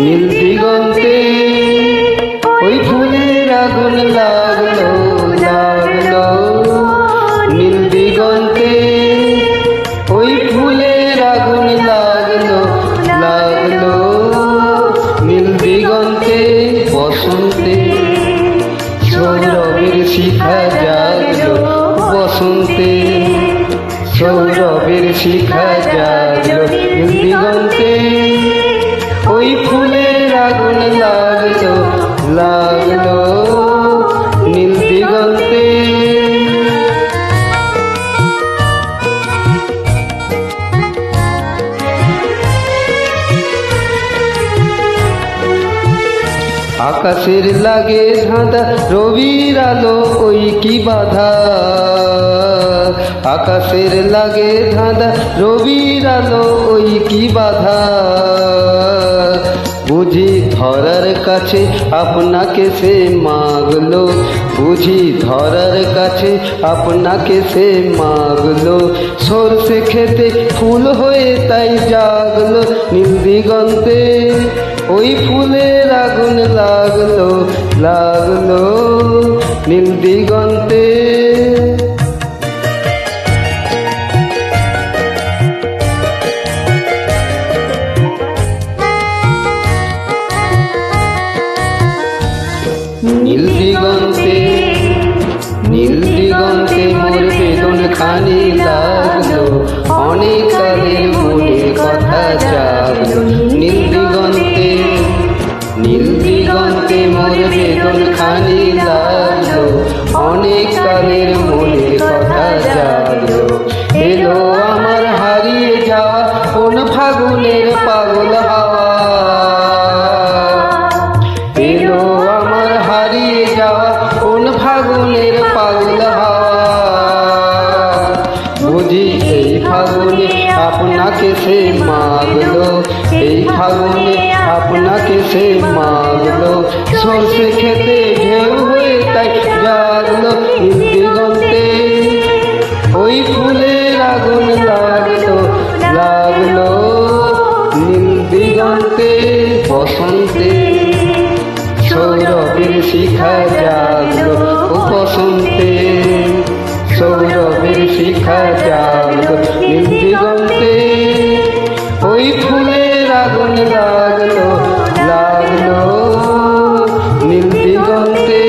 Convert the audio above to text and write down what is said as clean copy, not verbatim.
নীল দিগন্তে ওই ফুলের আগুন লাগলো লাগলো, নীল দিগন্তে ওই ফুলের আগুন লাগলো লাগলো, নীল দিগন্তে বসন্তে সৌরভের শিখা জাগলো, বসন্তে সৌরভের শিখা জাগলো, নীল দিগন্তে ওই ফুলের আগুন লাগলো লাগলো, নীল দিগন্তে। আকাশের লাগে ধাঁধা রবির আলো ওই কি বাধা, আকাশের লাগে ধাঁধা রবির আলো ওই কি বাধা, বুঝি ধরার কাছে আপনাকে সে মাগলো, বুঝি ধরার কাছে আপনাকে সে মাগলো, সরষে খেতে ফুল হয়ে তাই জাগলো, নীল দিগন্তে ওই ফুলের আগুন লাগলো লাগলো, নীল দিগন্তে। নীল দিগন্তে নীল দিগন্তে মোর বেদন খানি লাগলো, অনেক কালের মনে কথা জাগলো, নীল দিগন্তে নীল দিগন্তে মোর বেদন খানি লাগলো, অনেক কালের মনে কথা জাগলো, এলো আমার হারিয়ে যাওয়া কোন ফাগুনের পাগল হাওয়া, এলো আমার হারিয়ে যাওয়া কোন ফাগুনের পাগল হাওয়া, বুঝি এই ফাগুনে আপনাকে সে মাগলো, এই ফাগুনে আপনাকে সে মাগলো, সরষে খেতে ঢেউ হয়ে তাই জাগলো, নীল দিগন্তে ওই ফুলের আগুন লাগলো লাগলো, নীল দিগন্তে বসন্তে সৌরভের শিখা জাগলো, ও বসন্তে সৌরভের শিখা জাগলো, নীল দিগন্তে ওই ফুলের আগুন লাগলো লাগলো, নীল দিগন্তে।